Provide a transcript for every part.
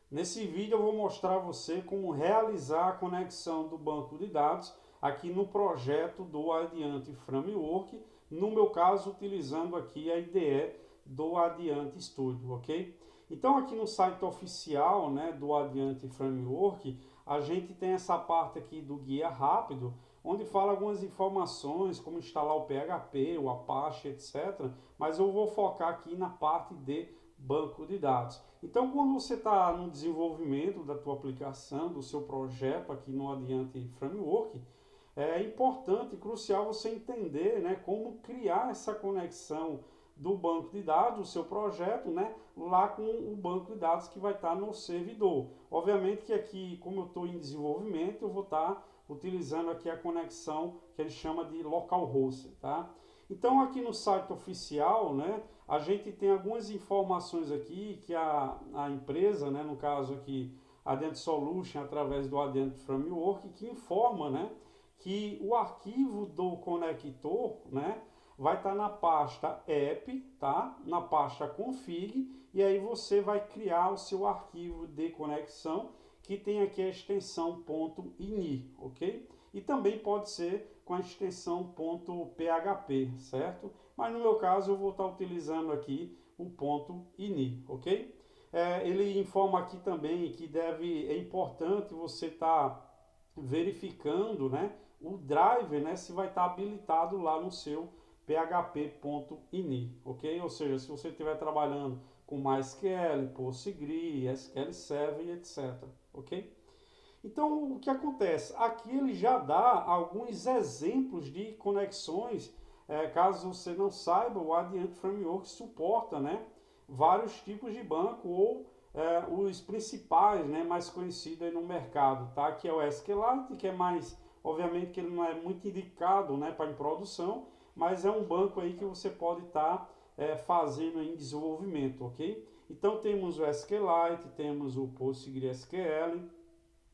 Nesse vídeo eu vou mostrar a você como realizar a conexão do banco de dados aqui no projeto do Adiante Framework, no meu caso utilizando aqui a IDE do Adiante Studio, ok? Então aqui no site oficial, né, do Adiante Framework, a gente tem essa parte aqui do guia rápido, onde fala algumas informações, como instalar o PHP, o Apache, etc. Mas eu vou focar aqui na parte de banco de dados. Então, quando você está no desenvolvimento da tua aplicação, do seu projeto aqui no Adiante Framework, é importante e crucial você entender, né, como criar essa conexão do banco de dados, do seu projeto, né, lá com o banco de dados que vai estar no servidor. Obviamente que aqui, como eu estou em desenvolvimento, eu vou estar utilizando aqui a conexão que ele chama de localhost, tá? Então aqui no site oficial, né, a gente tem algumas informações aqui que a empresa, né, no caso aqui a Adient Solution, através do Adient Framework, que informa, né, que o arquivo do conector, né, vai estar na pasta app, tá? Na pasta config, e aí você vai criar o seu arquivo de conexão, que tem aqui a extensão .ini, ok? E também pode ser com a extensão .php, certo? Mas no meu caso eu vou estar utilizando aqui o .ini, ok? Ele informa aqui também que é importante você estar verificando, né, o driver, né, se vai estar habilitado lá no seu php.ini, ok? Ou seja, se você estiver trabalhando com MySQL, PostgreSQL, SQL Server, etc, ok? Então, o que acontece? Aqui ele já dá alguns exemplos de conexões. Caso você não saiba, o Adient Framework suporta, né, vários tipos de banco ou os principais, né, mais conhecidos aí no mercado, tá? Que é o SQLite, que é mais, obviamente que ele não é muito indicado, né, para em produção, mas é um banco aí que você pode estar fazendo em desenvolvimento, ok? Então temos o SQLite, temos o PostgreSQL,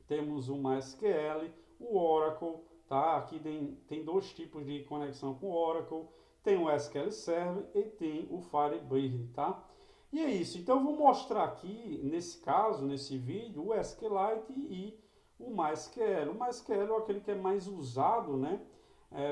temos o MySQL, o Oracle, tá? Aqui tem dois tipos de conexão com o Oracle, tem o SQL Server e tem o Firebird, tá? E é isso, então eu vou mostrar aqui, nesse caso, nesse vídeo, o SQLite e o MySQL. O MySQL é aquele que é mais usado, né?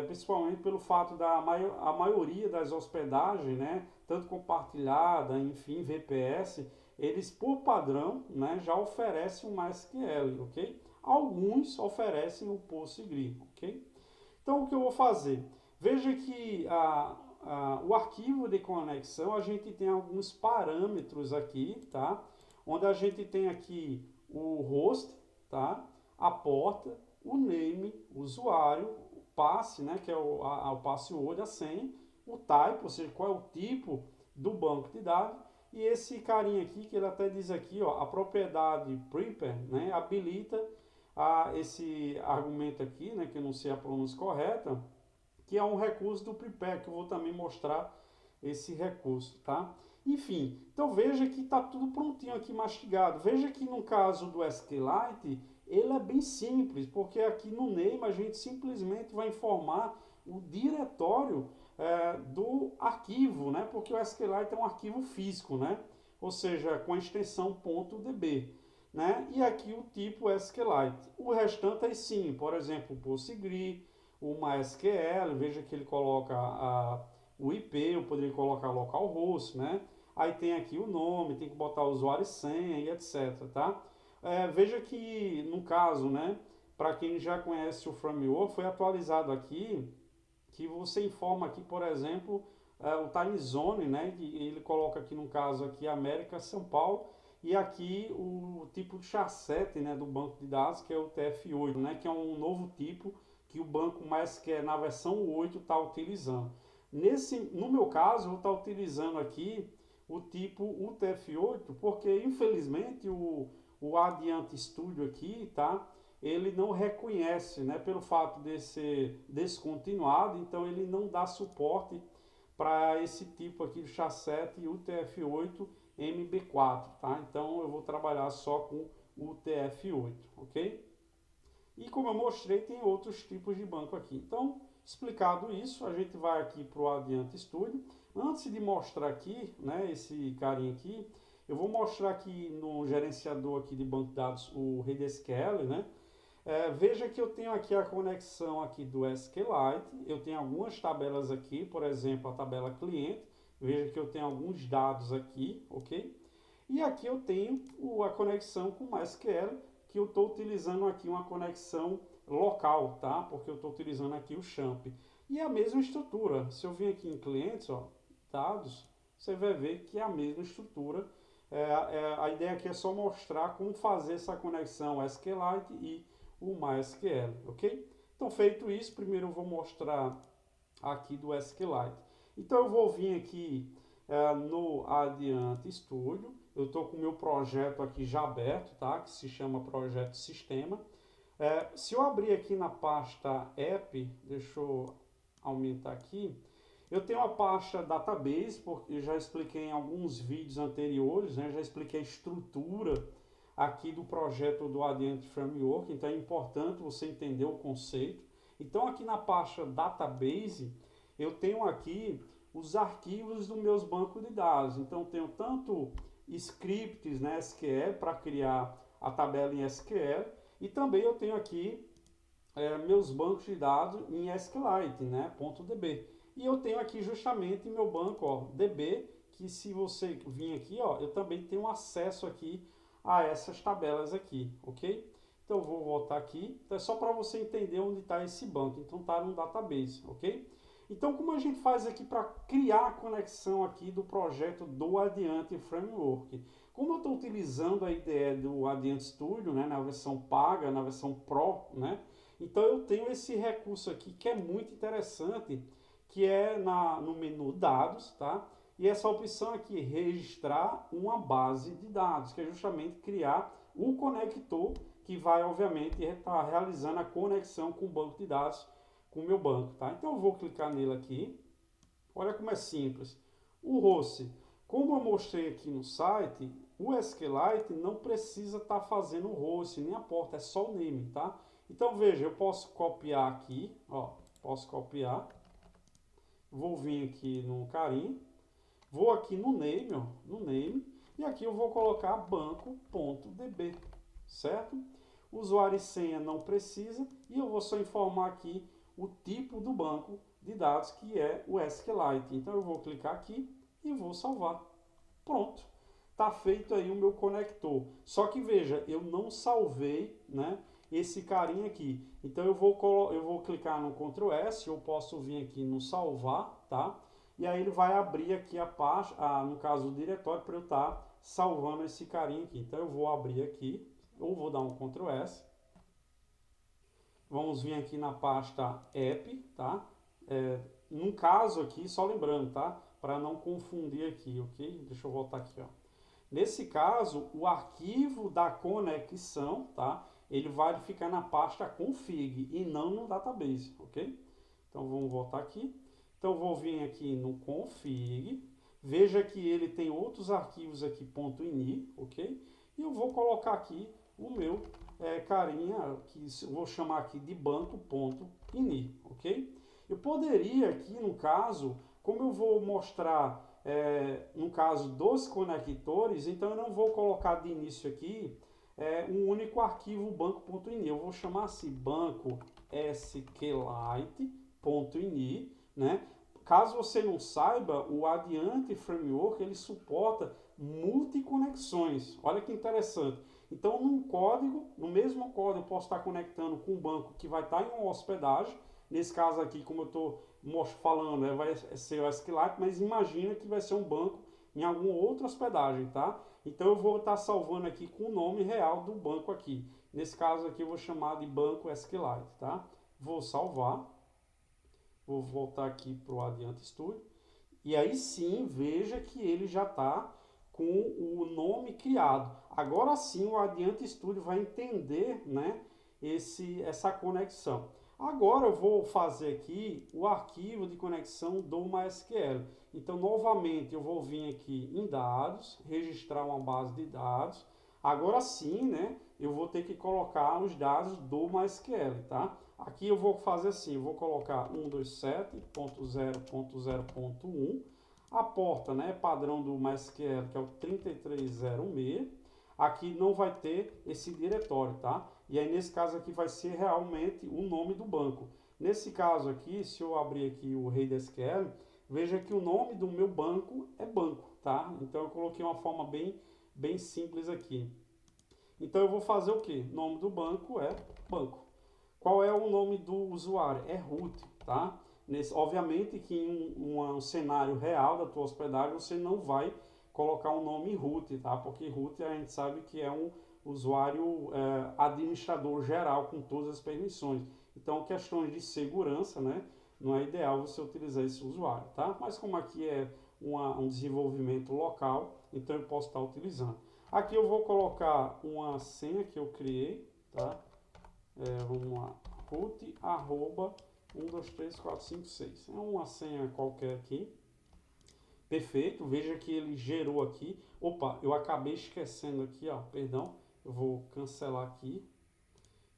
Principalmente pelo fato da a maioria das hospedagens, né, tanto compartilhada, enfim, VPS, eles por padrão, né, já oferecem o MySQL, ok? Alguns oferecem o Postgre, ok? Então o que eu vou fazer? Veja que o arquivo de conexão a gente tem alguns parâmetros aqui, tá? Onde a gente tem aqui o host, tá? A porta, o name, o usuário, o passe, né? Que é o password, a senha, o type, ou seja, qual é o tipo do banco de dados, e esse carinha aqui, que ele até diz aqui, ó, a propriedade prepare, né, habilita esse argumento aqui, né, que eu não sei a pronúncia correta, que é um recurso do prepare, que eu vou também mostrar esse recurso, tá? Enfim, então veja que está tudo prontinho aqui mastigado. Veja que no caso do SQLite, ele é bem simples, porque aqui no name a gente simplesmente vai informar o diretório do arquivo, né? Porque o SQLite é um arquivo físico, né? Ou seja, com a extensão .db. Né? E aqui o tipo SQLite. O restante é sim, por exemplo, o Postgre, o MySQL, veja que ele coloca o IP, eu poderia colocar localhost, né? Aí tem aqui o nome, tem que botar o usuário e senha e etc, tá? Veja que, no caso, né, para quem já conhece o framework, foi atualizado aqui, que você informa aqui, por exemplo, o time zone, né? E ele coloca aqui no caso aqui América, São Paulo, e aqui o tipo de chassi, né, do banco de dados, que é o TF8, né, que é um novo tipo que o banco mais que é na versão 8 está utilizando. No meu caso, eu vou estar utilizando aqui o tipo UTF-8, porque infelizmente o Adiante Studio aqui, tá? Ele não reconhece, né, pelo fato de ser descontinuado, então ele não dá suporte para esse tipo aqui de chassi UTF-8 MB4, tá? Então eu vou trabalhar só com o UTF-8, ok? E como eu mostrei, tem outros tipos de banco aqui. Então, explicado isso, a gente vai aqui para o Adiante Studio. Antes de mostrar aqui, né, esse carinha aqui, Eu vou mostrar aqui no gerenciador aqui de banco de dados o RedSQL, né? Veja que eu tenho aqui a conexão aqui do SQLite, eu tenho algumas tabelas aqui, por exemplo, a tabela cliente, veja que eu tenho alguns dados aqui, ok? E aqui eu tenho a conexão com o MySQL, que eu estou utilizando aqui uma conexão local, tá? Porque eu estou utilizando aqui o XAMPP. E é a mesma estrutura. Se eu vir aqui em clientes, ó, dados, você vai ver que é a mesma estrutura. A ideia aqui é só mostrar como fazer essa conexão SQLite e o MySQL, ok? Então, feito isso, primeiro eu vou mostrar aqui do SQLite. Então, eu vou vir aqui no Adiante Studio. Eu estou com o meu projeto aqui já aberto, tá? Que se chama Projeto Sistema. Se eu abrir aqui na pasta App, deixa eu aumentar aqui, eu tenho a pasta Database, porque eu já expliquei em alguns vídeos anteriores, né? Já expliquei a estrutura aqui do projeto do Adiante Framework, então é importante você entender o conceito. Então aqui na pasta Database, eu tenho aqui os arquivos dos meus bancos de dados. Então tenho tanto scripts, né, SQL, para criar a tabela em SQL, e também eu tenho aqui meus bancos de dados em SQLite, né, .db. E eu tenho aqui justamente meu banco, ó, DB, que se você vir aqui, ó, eu também tenho acesso aqui a essas tabelas aqui, ok? Então eu vou voltar aqui, então é só para você entender onde está esse banco, então está no database, ok? Então como a gente faz aqui para criar a conexão aqui do projeto do Adiante Framework? Como eu estou utilizando a IDE do Adiante Studio, né, na versão paga, na versão Pro, né? Então eu tenho esse recurso aqui que é muito interessante, que é no menu Dados, tá? E essa opção aqui, registrar uma base de dados, que é justamente criar o conector que vai, obviamente, estar realizando a conexão com o banco de dados, com o meu banco, tá? Então eu vou clicar nele aqui. Olha como é simples. O host, como eu mostrei aqui no site, o SQLite não precisa estar fazendo o host, nem a porta, é só o name, tá? Então veja, eu posso copiar aqui, ó, posso copiar. Vou vir aqui no carinho. Vou aqui no name, ó, no name, e aqui eu vou colocar banco.db, certo? Usuário e senha não precisa, e eu vou só informar aqui o tipo do banco de dados, que é o SQLite. Então eu vou clicar aqui e vou salvar. Pronto. Está feito aí o meu conector. Só que veja, eu não salvei, né, esse carinha aqui. Então eu vou clicar no Ctrl S, eu posso vir aqui no salvar, tá? E aí ele vai abrir aqui a pasta, no caso o diretório, para eu estar salvando esse carinha aqui. Então eu vou abrir aqui, ou vou dar um Ctrl S. Vamos vir aqui na pasta App, tá? No caso aqui, só lembrando, tá? Para não confundir aqui, ok? Deixa eu voltar aqui, ó. Nesse caso, o arquivo da conexão, tá? Ele vai ficar na pasta config e não no database, ok? Então vamos voltar aqui. Então vou vir aqui no config. Veja que ele tem outros arquivos aqui .ini, ok? E eu vou colocar aqui o meu carinha, que eu vou chamar aqui de banco.ini, ok? Eu poderia aqui, no caso, como eu vou mostrar no caso dos conectores, então eu não vou colocar de início aqui um único arquivo banco.ini. Eu vou chamar assim banco SQLite.ini, né? Caso você não saiba, o Adiante Framework ele suporta multiconexões. Olha que interessante. Então, no mesmo código, eu posso estar conectando com um banco que vai estar em uma hospedagem. Nesse caso aqui, como eu estou falando, vai ser o SQLite, mas imagina que vai ser um banco em alguma outra hospedagem, tá? Então eu vou estar salvando aqui com o nome real do banco aqui. Nesse caso aqui eu vou chamar de banco SQLite, tá? Vou salvar. Vou voltar aqui para o Adiante Studio. E aí sim, veja que ele já está com o nome criado. Agora sim o Adiante Studio vai entender, né, essa conexão. Agora eu vou fazer aqui o arquivo de conexão do MySQL. Então, novamente, eu vou vir aqui em dados, registrar uma base de dados. Agora sim, né, eu vou ter que colocar os dados do MySQL, tá? Aqui eu vou fazer assim, eu vou colocar 127.0.0.1. A porta, né, padrão do MySQL, que é o 3306. Aqui não vai ter esse diretório, tá? E aí nesse caso aqui vai ser realmente o nome do banco. Nesse caso aqui, se eu abrir aqui o ReidaSQL, veja que o nome do meu banco é banco, tá? Então eu coloquei uma forma bem simples aqui. Então eu vou fazer o que? Nome do banco é banco. Qual é o nome do usuário? É root, tá? Obviamente que em um cenário real da tua hospedagem você não vai colocar um nome root, tá? Porque root a gente sabe que é um usuário administrador geral com todas as permissões. Então, questões de segurança, né? Não é ideal você utilizar esse usuário, tá? Mas como aqui é um desenvolvimento local, então eu posso estar utilizando. Aqui eu vou colocar uma senha que eu criei, tá? Vamos lá, root arroba 123456. É uma senha qualquer aqui. Perfeito, veja que ele gerou aqui. Opa, eu acabei esquecendo aqui, ó, perdão. Eu vou cancelar aqui.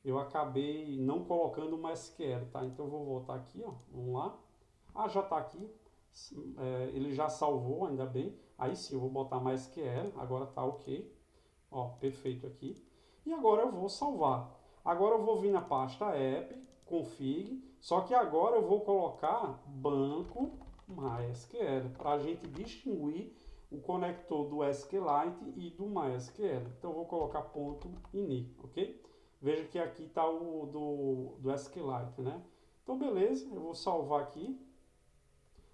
Eu acabei não colocando uma SQL, tá? Então eu vou voltar aqui, ó. Vamos lá. Ah, já está aqui. Ele já salvou, ainda bem. Aí sim, eu vou botar mais SQL. Agora tá ok. Ó, perfeito aqui. E agora eu vou salvar. Agora eu vou vir na pasta app, config, só que agora eu vou colocar banco MySQL, para a gente distinguir o conector do SQLite e do MySQL. Então eu vou colocar ponto .ini, ok? Veja que aqui está o do SQLite, né? Então beleza, eu vou salvar aqui.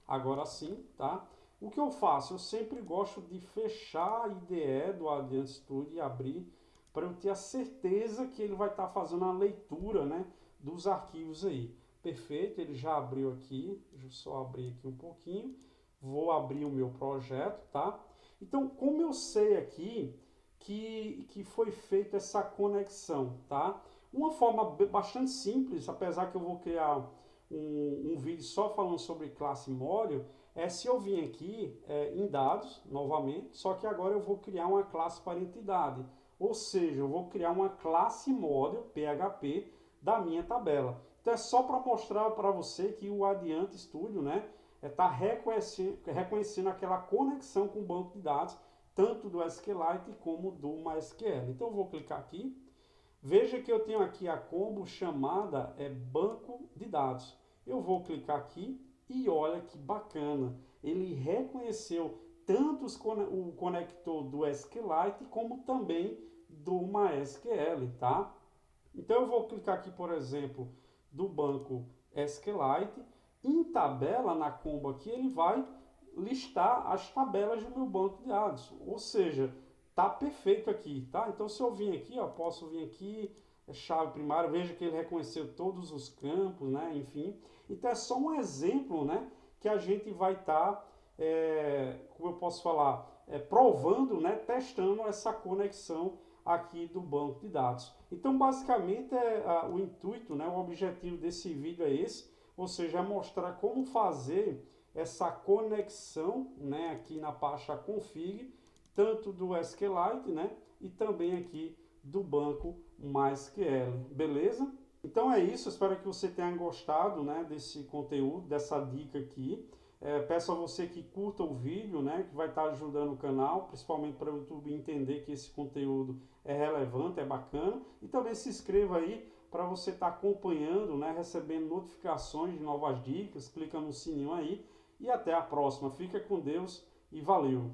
Agora sim, tá? O que eu faço? Eu sempre gosto de fechar a IDE do Adient Studio e abrir para eu ter a certeza que ele vai estar fazendo a leitura, né, dos arquivos aí. Perfeito, ele já abriu aqui. Deixa eu só abrir aqui um pouquinho. Vou abrir o meu projeto, tá? Então, como eu sei aqui que foi feita essa conexão, tá? Uma forma bastante simples, apesar que eu vou criar um vídeo só falando sobre classe module, se eu vir aqui em dados, novamente, só que agora eu vou criar uma classe para entidade. Ou seja, eu vou criar uma classe module PHP da minha tabela. Então é só para mostrar para você que o Adient Studio, né, está reconhecendo aquela conexão com o banco de dados, tanto do SQLite como do MySQL. Então eu vou clicar aqui. Veja que eu tenho aqui a combo chamada banco de dados. Eu vou clicar aqui e olha que bacana. Ele reconheceu tanto o conector do SQLite como também do MySQL, tá? Então eu vou clicar aqui, por exemplo, do banco SQLite. Em tabela, na combo aqui, ele vai listar as tabelas do meu banco de dados. Ou seja, tá perfeito aqui, tá? Então se eu vir aqui, ó, posso vir aqui, chave primária, veja que ele reconheceu todos os campos, né? Enfim. Então é só um exemplo, né? Que a gente vai estar, como eu posso falar, provando, né? Testando essa conexão aqui do banco de dados. Então basicamente o intuito, né? O objetivo desse vídeo é esse, ou seja, é mostrar como fazer essa conexão, né? Aqui na pasta config, tanto do SQLite, né, e também aqui do banco MySQL, beleza? Então é isso, espero que você tenha gostado, né, desse conteúdo, dessa dica aqui. Peço a você que curta o vídeo, né, que vai estar ajudando o canal, principalmente para o YouTube entender que esse conteúdo é relevante, é bacana. E também se inscreva aí para você estar acompanhando, né, recebendo notificações de novas dicas, clica no sininho aí. E até a próxima. Fica com Deus e valeu!